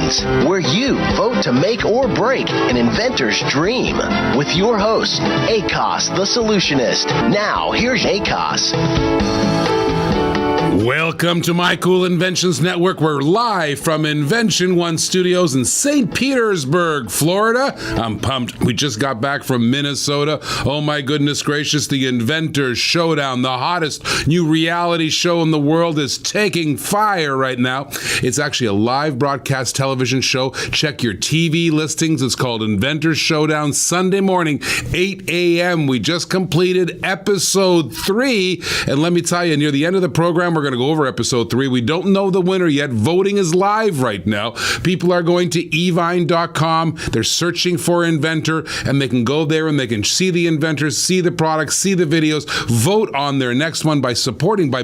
Inventions, where you vote to make or break an inventor's dream. With your host, ACOS the Solutionist. Now, here's ACOS. Welcome to My Cool Inventions Network. We're live from Invention One Studios in St. Petersburg, Florida. I'm pumped. We just got back from Minnesota. Oh my goodness gracious, the Inventors Showdown, the hottest new reality show in the world, is taking fire right now. It's actually a live broadcast television show. Check your TV listings. It's called Inventors Showdown, Sunday morning, 8 a.m. We just completed episode 3. And let me tell you, near the end of the program, we're going to go over episode 3. We don't know the winner yet. Voting is live right now. People are going to evine.com. They're searching for Inventor, and they can go there and they can see the inventors, see the products, see the videos, vote on their next one by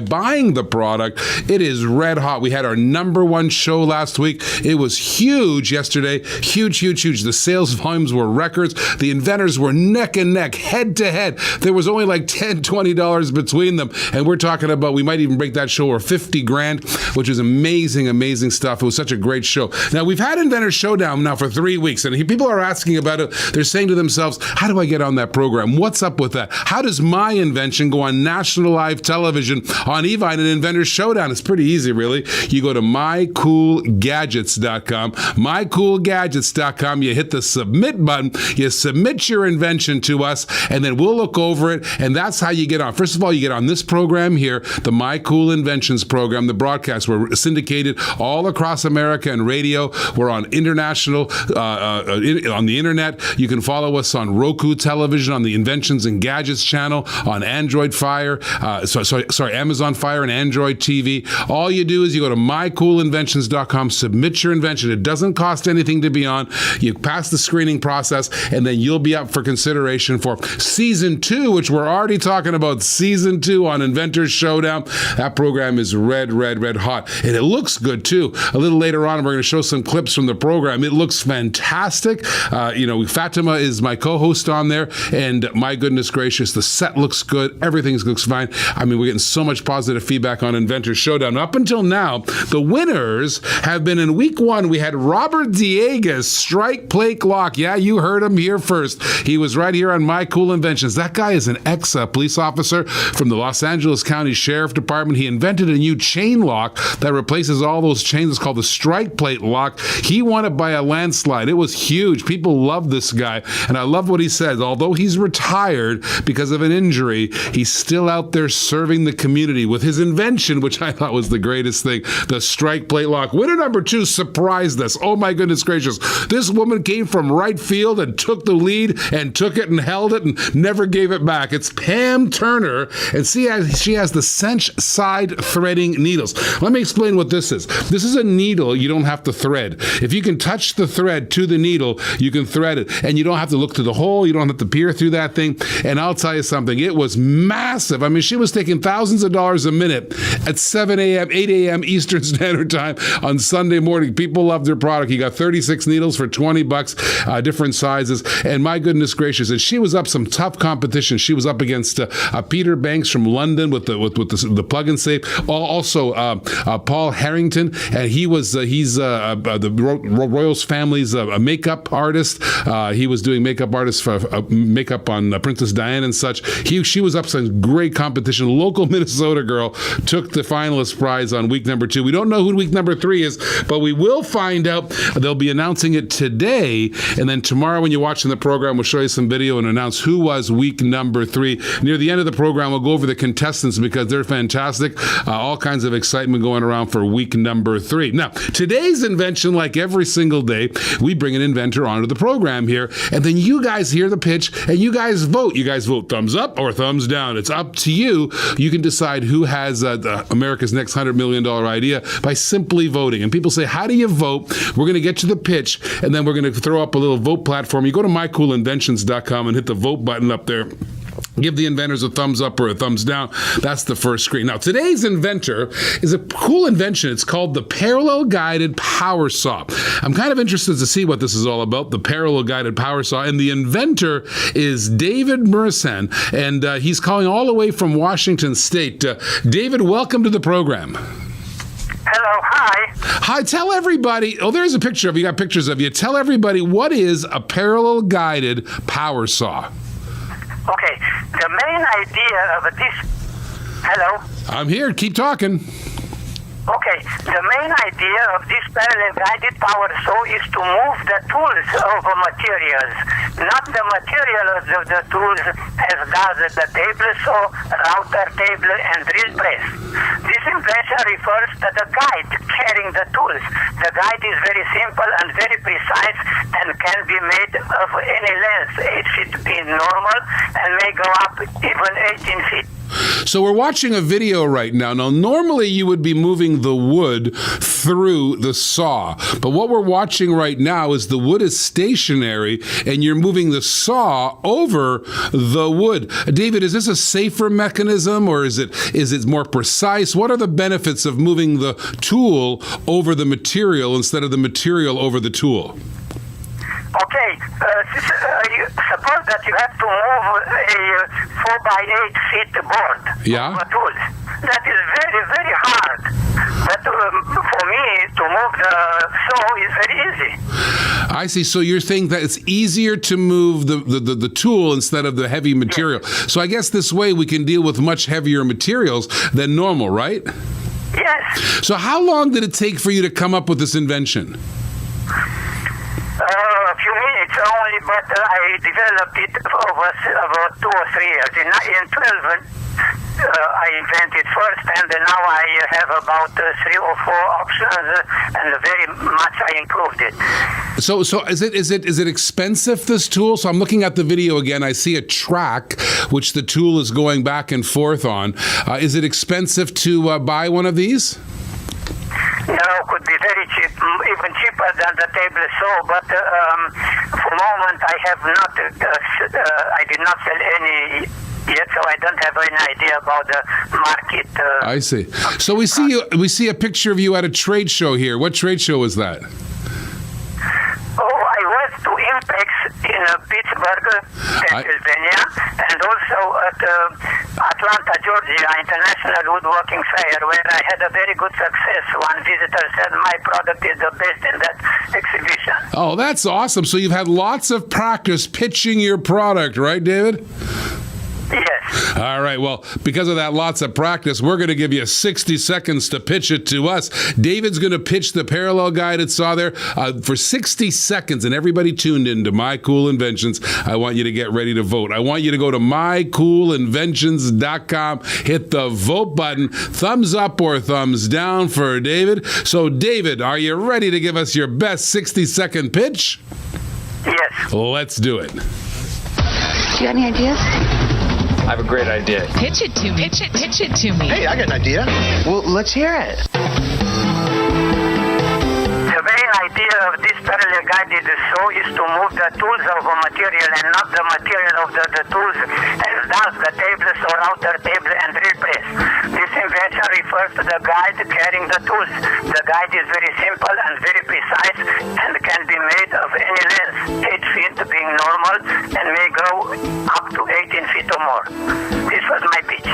buying the product. It is red hot. We had our number one show last week. It was huge yesterday. Huge. The sales volumes were records. The inventors were neck and neck, head to head. There was only like $10, $20 between them. And we're talking about, we might even break that show or $50,000, which is amazing stuff. It was such a great show. Now, we've had Inventor Showdown now for 3 weeks, and people are asking about it. They're saying to themselves, how do I get on that program? What's up with that? How does my invention go on national live television on Evine and Inventor Showdown? It's pretty easy, really. You go to mycoolgadgets.com, mycoolgadgets.com. You hit the submit button. You submit your invention to us, and then we'll look over it, and that's how you get on. First of all, you get on this program here, the My Cool Inventions program, the broadcast. We're syndicated all across America and radio. We're on international, on the internet. You can follow us on Roku television, on the Inventions and Gadgets channel, on Android Fire, Amazon Fire and Android TV. All you do is you go to mycoolinventions.com, submit your invention. It doesn't cost anything to be on. You pass the screening process, and then you'll be up for consideration for season 2, which we're already talking about season 2 on Inventors Showdown. That program is red hot. And it looks good, too. A little later on, we're going to show some clips from the program. It looks fantastic. Fatima is my co-host on there. And my goodness gracious, the set looks good. Everything looks fine. I mean, we're getting so much positive feedback on Inventors Showdown. Up until now, the winners have been in week 1. We had Robert Diegas, Strike Plate Lock. Yeah, you heard him here first. He was right here on My Cool Inventions. That guy is an ex-police officer from the Los Angeles County Sheriff Department. He invented a new chain lock that replaces all those chains. It's called the Strike Plate Lock. He won it by a landslide. It was huge. People love this guy, and I love what he says. Although he's retired because of an injury, he's still out there serving the community with his invention, which I thought was the greatest thing, the Strike Plate Lock. Winner number 2 surprised us. Oh my goodness gracious. This woman came from right field and took the lead and took it and held it and never gave it back. It's Pam Turner, and she has the Cinch side threading needles. Let me explain what this is. This is a needle you don't have to thread. If you can touch the thread to the needle, you can thread it, and you don't have to look through the hole. You don't have to peer through that thing. And I'll tell you something, it was massive. I mean, she was taking thousands of dollars a minute at 7 a.m., 8 a.m. Eastern Standard Time on Sunday morning. People loved her product. You got 36 needles for $20, different sizes, and my goodness gracious, and she was up some tough competition. She was up against Peter Banks from London with the plug-in safe. Also, Paul Harrington, and he's the Royals family's makeup artist. He was doing makeup artists for makeup on Princess Diana and such. She was up some great competition. Local Minnesota girl took the finalist prize on week number 2. We don't know who week number 3 is, but we will find out. They'll be announcing it today, and then tomorrow when you're watching the program, we'll show you some video and announce who was week number 3. Near the end of the program, we'll go over the contestants because they're fantastic. All kinds of excitement going around for week number 3. Now, today's invention, like every single day, we bring an inventor onto the program here, and then you guys hear the pitch, and you guys vote. You guys vote thumbs up or thumbs down. It's up to you. You can decide who has America's next $100 million idea by simply voting. And people say, how do you vote? We're going to get to the pitch, and then we're going to throw up a little vote platform. You go to mycoolinventions.com and hit the vote button up there. Give the inventors a thumbs up or a thumbs down. That's the first screen. Now, today's inventor is a cool invention. It's called the Parallel Guided Power Saw. I'm kind of interested to see what this is all about, the Parallel Guided Power Saw. And the inventor is David Muresan, and he's calling all the way from Washington State. David, welcome to the program. Hello, hi. Hi, tell everybody. Oh, there's a picture of you. Got pictures of you. Tell everybody, what is a parallel guided power saw? Okay, the main idea of this... Hello? I'm here. Keep talking. Okay, the main idea of this parallel guided power saw is to move the tools of materials, not the material of the tools as does the table saw, router table, and drill press. This invention refers to the guide carrying the tools. The guide is very simple and very precise and can be made of any length, 8 feet being normal, and may go up even 18 feet. So we're watching a video right now. Now, normally you would be moving the wood through the saw, but what we're watching right now is the wood is stationary and you're moving the saw over the wood. David, is this a safer mechanism or is it more precise? What are the benefits of moving the tool over the material instead of the material over the tool? Okay, suppose that you have to move a 4x8 feet board. Yeah. Of tools. That is very, very hard. But for me, to move the saw is very easy. I see. So you're saying that it's easier to move the tool instead of the heavy material. Yes. So I guess this way we can deal with much heavier materials than normal, right? Yes. So how long did it take for you to come up with this invention? A few minutes only, but I developed it over 2 or 3 years. In 12, I invented first, and now I have about 3 or 4 options, and very much I improved it. So is it expensive, this tool? So I'm looking at the video again. I see a track which the tool is going back and forth on. Is it expensive to buy one of these? No, could be very cheap, even cheaper than the table saw. But for the moment, I have not. I did not sell any yet, so I don't have any idea about the market. I see. So we see a picture of you at a trade show here. What trade show was that? Oh, I went to Impex in Pittsburgh, Pennsylvania, and also at Atlanta, Georgia, International Woodworking Fair, where I had a very good success. One visitor said my product is the best in that exhibition. Oh, that's awesome. So you've had lots of practice pitching your product, right, David? Yes. All right. Well, because of that lots of practice, we're going to give you 60 seconds to pitch it to us. David's going to pitch the parallel guided saw there for 60 seconds. And everybody tuned in to My Cool Inventions, I want you to get ready to vote. I want you to go to mycoolinventions.com, hit the vote button, thumbs up or thumbs down for David. So, David, are you ready to give us your best 60-second pitch? Yes. Let's do it. Do you have any ideas? I have a great idea. Pitch it to me. Pitch it to me. Hey, I got an idea. Well, let's hear it. The main idea of this parallel guided saw is to move the tools of a material and not the material of the tools, as does the table saw, router table, and drill press. This invention refers to the guide carrying the tools. The guide is very simple and very precise and can be made of any length, 8 feet being normal, and may go up to 18 feet or more. This was my pitch.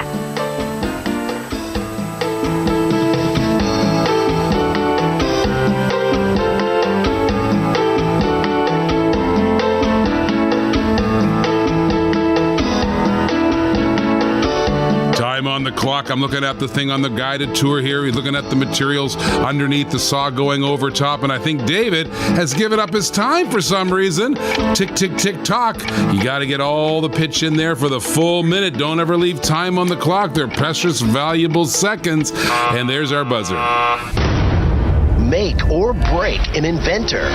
Time on the clock. I'm looking at the thing on the guided tour here. We're looking at the materials underneath the saw going over top, and I think David has given up his time for some reason. Tick, tick, tick, tock. You got to get all the pitch in there for the full minute. Don't ever leave time on the clock. They're precious, valuable seconds. And there's our buzzer. Make or break an inventor.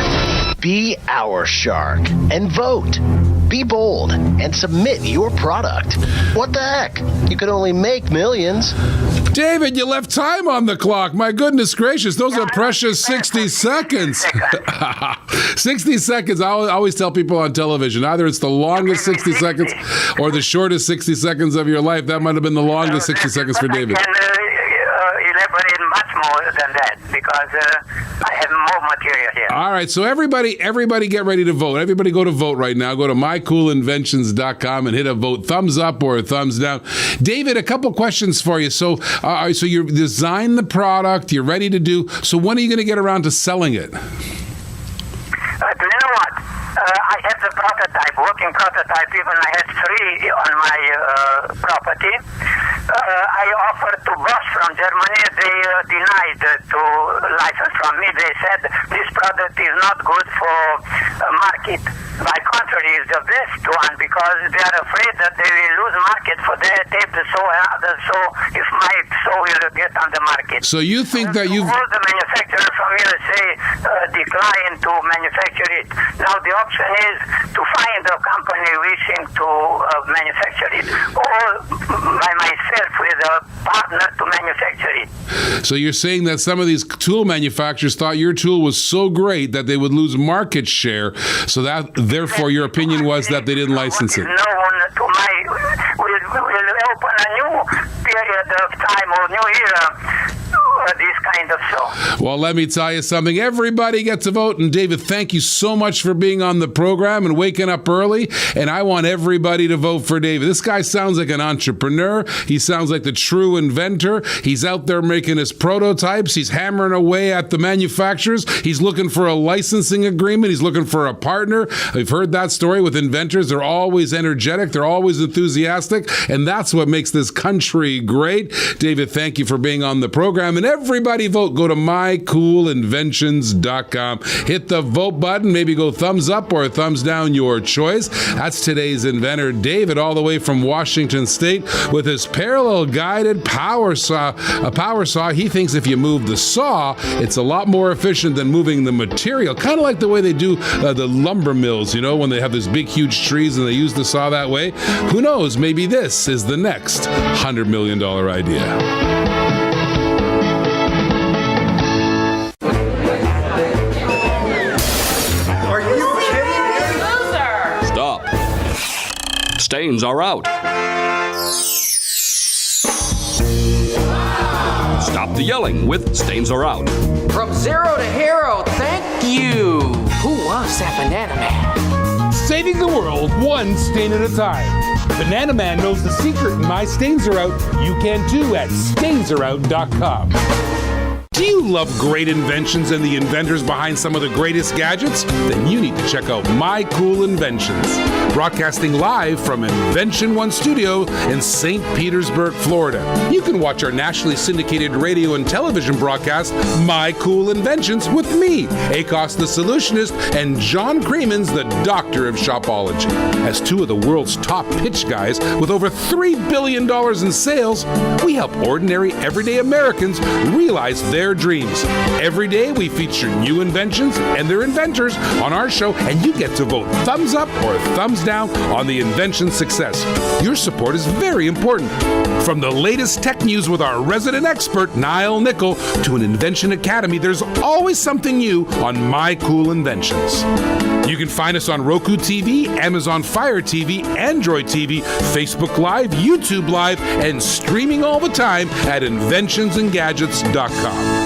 Be our shark and vote. Be bold and submit your product. What the heck? You could only make millions. David, you left time on the clock. My goodness gracious, those are precious 60 seconds. 60 seconds. I always tell people on television, either it's the longest 60 seconds or the shortest 60 seconds of your life. That might have been the longest 60 seconds for David. I can elaborate much more than that because I have more material here. All right, so everybody get ready to vote. Everybody go to vote right now. Go to mycoolinventions.com and hit a vote, thumbs up or a thumbs down. David, a couple questions for you. So you designed the product, you're ready to do. So when are you going to get around to selling it? Do you know what? I have the prototype, working prototype, even I had 3 on my property. I offered to Bosch from Germany. They denied to license from me. They said this product is not good for market. By contrary, it's the best one because they are afraid that they will lose market for their tape, so if my saw will get on the market. So you think that you've... All the manufacturers from USA decline to manufacture it. Now the option is to find a company wishing to manufacture it, or by myself with a partner to manufacture it. So you're saying that some of these tool manufacturers thought your tool was so great that they would lose market share, so that therefore your opinion was that they didn't license it. No one will open a new period of time or new era. This kind of show. Well, let me tell you something. Everybody gets a vote. And David, thank you so much for being on the program and waking up early. And I want everybody to vote for David. This guy sounds like an entrepreneur. He sounds like the true inventor. He's out there making his prototypes. He's hammering away at the manufacturers. He's looking for a licensing agreement. He's looking for a partner. I've heard that story with inventors. They're always energetic. They're always enthusiastic. And that's what makes this country great. David, thank you for being on the program. And everybody vote. Go to mycoolinventions.com. Hit the vote button. Maybe go thumbs up or thumbs down, your choice. That's today's inventor, David, all the way from Washington State with his parallel guided power saw. A power saw, he thinks if you move the saw, it's a lot more efficient than moving the material. Kind of like the way they do the lumber mills, you know, when they have these big, huge trees and they use the saw that way. Who knows? Maybe this is the next $100 million idea. Stains are out. Stop the yelling with Stains Are Out. From zero to hero, thank you. Who was that Banana Man? Saving the world one stain at a time. Banana Man knows the secret and my stains are out. You can too at stainsareout.com. Do you love great inventions and the inventors behind some of the greatest gadgets? Then you need to check out My Cool Inventions. Broadcasting live from Invention One Studio in St. Petersburg, Florida. You can watch our nationally syndicated radio and television broadcast, My Cool Inventions, with me, Akos the Solutionist, and John Creemans, the Doctor of Shopology. As two of the world's top pitch guys with over $3 billion in sales, we help ordinary, everyday Americans realize their dreams. Every day we feature new inventions and their inventors on our show, and you get to vote thumbs up or thumbs down on the invention success. Your support is very important. From the latest tech news with our resident expert, Niall Nickel, to an invention academy, there's always something new on My Cool Inventions. You can find us on Roku TV, Amazon Fire TV, Android TV, Facebook Live, YouTube Live, and streaming all the time at inventionsandgadgets.com.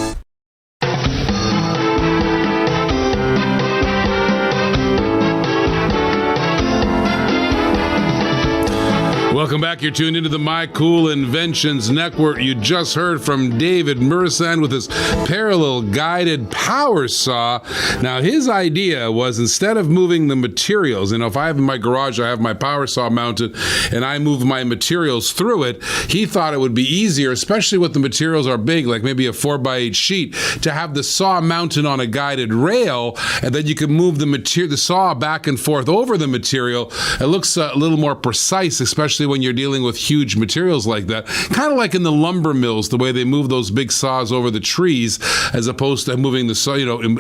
Welcome back. You're tuned into the My Cool Inventions Network. You just heard from David Muresan with his parallel guided power saw. Now, his idea was instead of moving the materials, if I have in my garage, I have my power saw mounted and I move my materials through it, he thought it would be easier, especially when the materials are big, like maybe a 4x8 sheet, to have the saw mounted on a guided rail, and then you can move the saw back and forth over the material. It looks a little more precise, especially when you're dealing with huge materials like that. Kind of like in the lumber mills, the way they move those big saws over the trees, as opposed to moving the saw,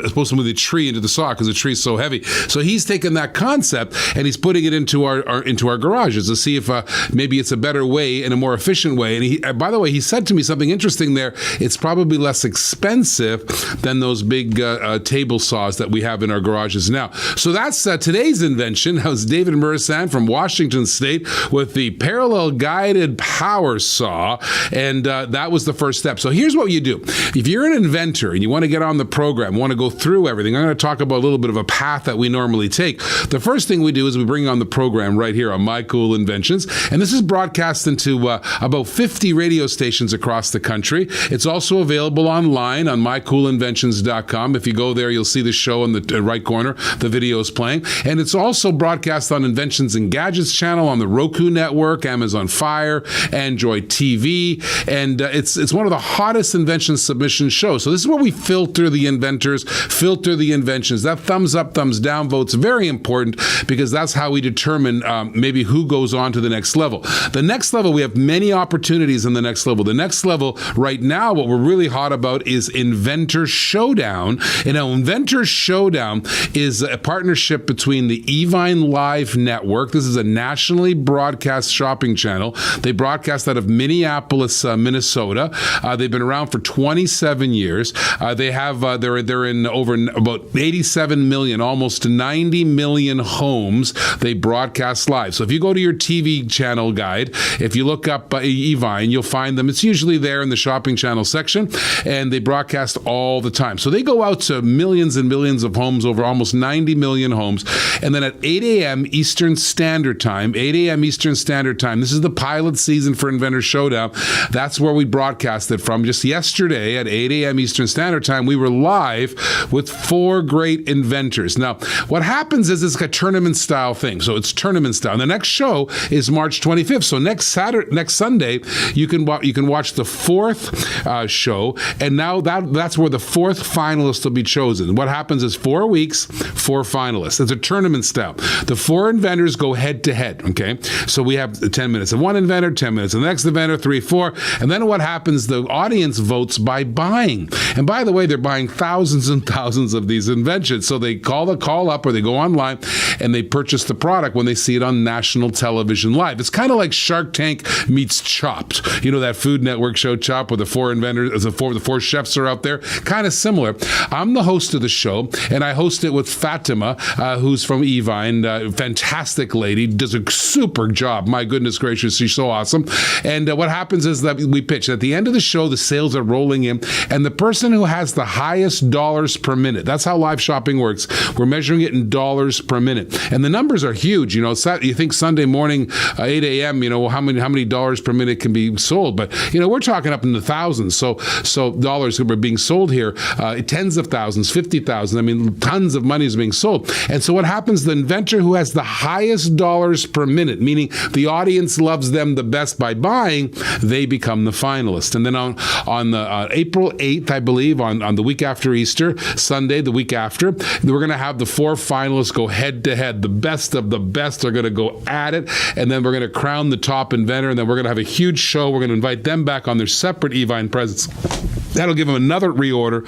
supposed to move the tree into the saw because the tree's so heavy. So he's taken that concept and he's putting it into our garages to see if maybe it's a better way and a more efficient way. And he, by the way, he said to me something interesting there. It's probably less expensive than those big table saws that we have in our garages now. So that's today's invention. That was David Muresan from Washington State with the the parallel guided power saw, and that was the first step. So here's what you do. If you're an inventor and you want to get on the program, want to go through everything, I'm going to talk about a little bit of a path that we normally take. The first thing we do is we bring on the program right here on My Cool Inventions, and this is broadcast into about 50 radio stations across the country. It's also available online on mycoolinventions.com. If you go there, you'll see the show in the right corner. The video is playing. And it's also broadcast on Inventions and Gadgets channel on the Roku network, Amazon Fire, Android TV, and it's one of the hottest invention submission shows. So this is where we filter the inventors, filter the inventions. That thumbs up, thumbs down vote's very important because that's how we determine maybe who goes on to the next level. The next level, we have many opportunities in the next level. The next level right now, what we're really hot about is Inventor Showdown. And now Inventor Showdown is a partnership between the Evine Live Network. This is a nationally broadcast shopping channel. They broadcast out of Minneapolis, Minnesota. They've been around for 27 years. They're in over about 87 million, almost 90 million homes they broadcast live. So if you go to your TV channel guide, if you look up Evine, you'll find them. It's usually there in the shopping channel section, and they broadcast all the time. So they go out to millions and millions of homes, over almost 90 million homes. And then at 8 a.m. Eastern Standard Time, this is the pilot season for Inventor Showdown. That's where we broadcast it from. Just yesterday at 8 a.m. Eastern Standard Time, we were live with 4 great inventors. Now, what happens is it's like a tournament style thing. So it's tournament style. And the next show is March 25th. So next Sunday, you can watch the 4th show. And now that's where the 4th finalist will be chosen. What happens is 4 weeks, 4 finalists. It's a tournament style. The 4 inventors go head to head. Okay. So we have 10 minutes of one inventor, 10 minutes of the next inventor, 3, 4. And then what happens, the audience votes by buying. And by the way, they're buying thousands and thousands of these inventions. So they call up or they go online and they purchase the product when they see it on national television live. It's kind of like Shark Tank meets Chopped. You know that Food Network show Chopped, where the 4 inventors, the four chefs are out there? Kind of similar. I'm the host of the show, and I host it with Fatima, who's from Evine. Fantastic lady, does a super job. My goodness gracious, she's so awesome. And what happens is that we pitch. At the end of the show, the sales are rolling in, and the person who has the highest dollars per minute, that's how live shopping works. We're measuring it in dollars per minute. And the numbers are huge. You know, you think Sunday morning, 8 a.m., you know, how many dollars per minute can be sold? But, you know, we're talking up in the thousands. So dollars are being sold here, tens of thousands, 50,000. I mean, tons of money is being sold. And so what happens, the inventor who has the highest dollars per minute, meaning the audience loves them the best by buying, they become the finalist. And then on April 8th, I believe, on the week after Easter, Sunday, the week after, we're going to have the 4 finalists go head to head. The best of the best are going to go at it, and then we're going to crown the top inventor, and then we're going to have a huge show. We're going to invite them back on their separate Evine presence. That'll give them another reorder.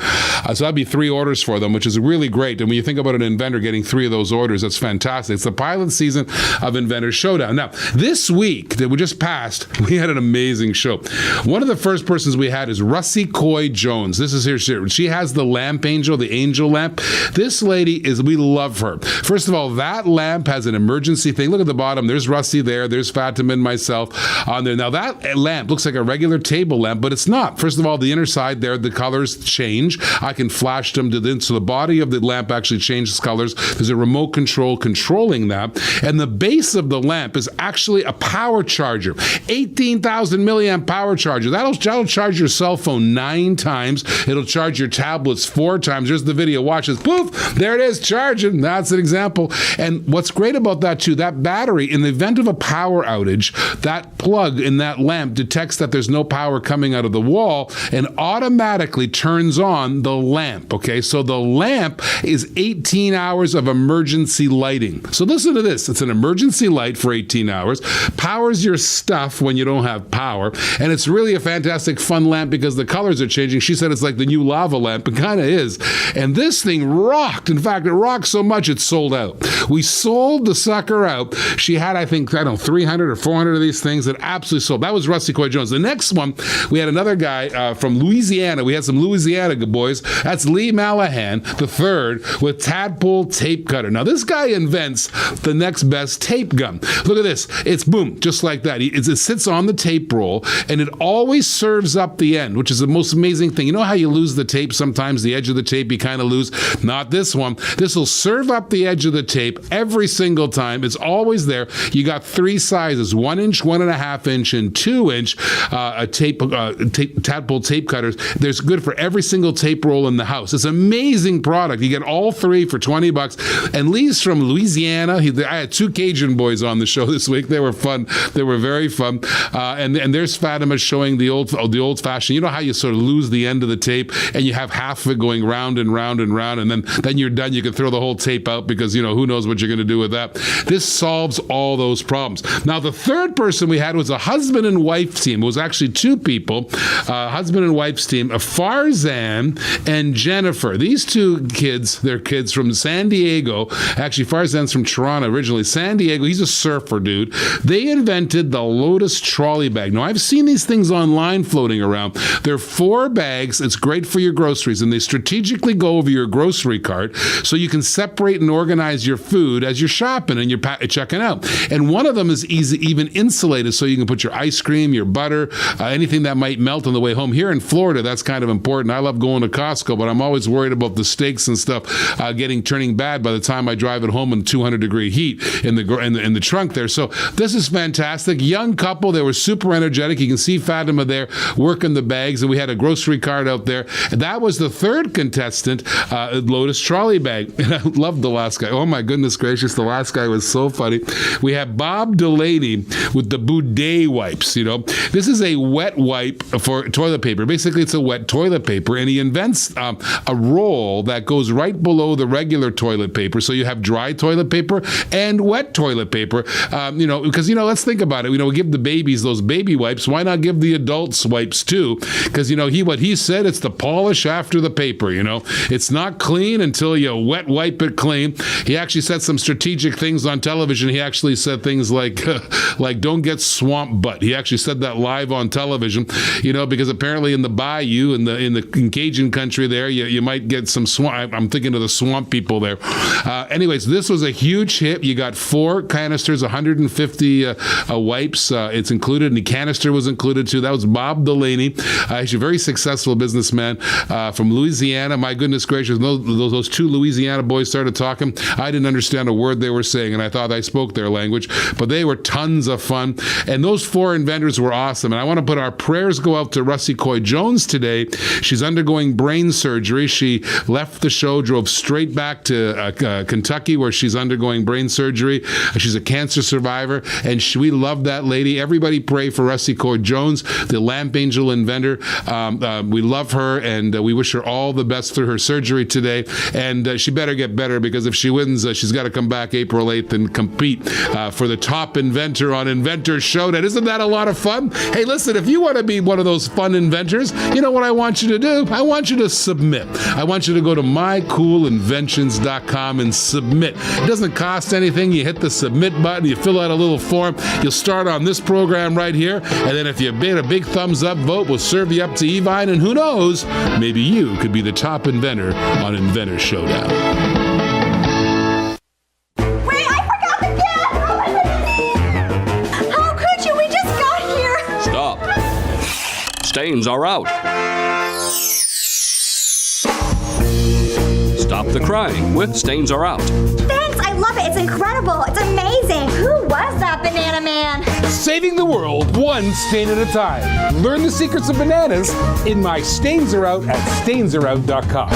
So that'd be 3 orders for them, which is really great. And when you think about an inventor getting 3 of those orders, that's fantastic. It's the pilot season of Inventor Showdown. Now, this week that we just passed, we had an amazing show. One of the first persons we had is Russie Coy Jones. This is here. She has the lamp angel, the angel lamp. This lady we love her. First of all, that lamp has an emergency thing. Look at the bottom. There's Russie there. There's Fatima and myself on there. Now, that lamp looks like a regular table lamp, but it's not. First of all, the inner side there, the colors change. I can flash them so the body of the lamp actually changes colors. There's a remote control controlling that. And the base of the lamp is actually a power charger. 18,000 milliamp power charger. That'll charge your cell phone 9 times. It'll charge your tablets 4 times. There's the video. Watch this. Poof! There it is, charging. That's an example. And what's great about that too, that battery, in the event of a power outage, that plug in that lamp detects that there's no power coming out of the wall and automatically turns on the lamp. Okay, so the lamp is 18 hours of emergency lighting. So listen to this. It's an emergency light for 18 hours, powers your stuff when you don't have power, and it's really a fantastic fun lamp because the colors are changing. She said it's like the new lava lamp. It kind of is. And this thing rocked. In fact, it rocked so much it sold out. We sold the sucker out. She had, I don't know, 300 or 400 of these things that absolutely sold. That was Russie Coy Jones. The next one, we had another guy from Louisiana, Louisiana. We had some Louisiana boys. That's Lee Malahan, the third, with Tadpole Tape Cutter. Now, this guy invents the next best tape gun. Look at this. It's boom, just like that. It sits on the tape roll, and it always serves up the end, which is the most amazing thing. You know how you lose the tape sometimes? The edge of the tape you kind of lose? Not this one. This will serve up the edge of the tape every single time. It's always there. You got 3 sizes, 1 inch, 1.5 inch, and 2 inch Tadpole tape cutters. There's good for every single tape roll in the house. It's an amazing product. You get all 3 for $20. And Lee's from Louisiana. I had 2 Cajun boys on the show this week. They were fun. They were very fun. And there's Fatima showing the old fashioned. You know how you sort of lose the end of the tape and you have half of it going round and round and round, and then you're done. You can throw the whole tape out because, who knows what you're going to do with that. This solves all those problems. Now, the third person we had was a husband and wife team. It was actually 2 people, husband and wife's team, Farzan and Jennifer. These 2 kids, they're kids from San Diego. Actually, Farzan's from Toronto originally. San Diego, he's a surfer dude. They invented the Lotus trolley bag. Now, I've seen these things online floating around. They're 4 bags. It's great for your groceries, and they strategically go over your grocery cart so you can separate and organize your food as you're shopping and you're checking out. And one of them is even insulated, so you can put your ice cream, your butter, anything that might melt on the way home. Here in Florida, that's kind of important. I love going to Costco, but I'm always worried about the steaks and stuff turning bad by the time I drive it home in 200-degree heat in the trunk there. So this is fantastic. Young couple, they were super energetic. You can see Fatima there working the bags, and we had a grocery cart out there. And that was the third contestant, Lotus trolley bag. And I loved the last guy. Oh my goodness gracious, the last guy was so funny. We have Bob Delaney with the Boudet wipes. This is a wet wipe for toilet paper. Basically, it's a wet toilet paper, and he invents a roll that goes right below the regular toilet paper. So you have dry toilet paper and wet toilet paper. Because let's think about it. We give the babies those baby wipes. Why not give the adults wipes too? Because what he said, it's the polish after the paper. It's not clean until you wet wipe it clean. He actually said some strategic things on television. He actually said things like don't get swamp butt. He actually said that live on television. Because apparently in the bayou in Cajun country there, you might get some swamp. I'm thinking of the swamp people there. Anyways, this was a huge hit. You got 4 canisters, 150 wipes. It's included, and the canister was included too. That was Bob Delaney. He's a very successful businessman from Louisiana. My goodness gracious, those 2 Louisiana boys started talking. I didn't understand a word they were saying, and I thought I spoke their language, but they were tons of fun. And those 4 inventors were awesome. And I want to put our prayers go out to Russie Coy Jones today. She's undergoing brain surgery. She left the show, drove straight back to Kentucky, where she's undergoing brain surgery. She's a cancer survivor, and we love that lady. Everybody pray for Russie Coy Jones, the Lamp Angel inventor. We love her, and we wish her all the best through her surgery today. And she better get better, because if she wins, she's got to come back April 8th and compete for the top inventor on Inventor Showdown. Isn't that a lot of fun? Hey, listen, if you want to be one of those fun inventors, you know what I want you to do? I want you to submit. I want you to go to mycoolinventions.com and submit. It doesn't cost anything. You hit the submit button, you fill out a little form. You'll start on this program right here, and then if you made a big thumbs up vote, we'll serve you up to Evine, and who knows, maybe you could be the top inventor on Inventor Showdown. Wait, I forgot the cat! How could you? We just got here! Stop. Stains are out. Stop the crying with Stains Are Out. Thanks, I love it. It's incredible. It's amazing. Who was that banana man? Saving the world one stain at a time. Learn the secrets of bananas in my Stains Are Out at stainsareout.com.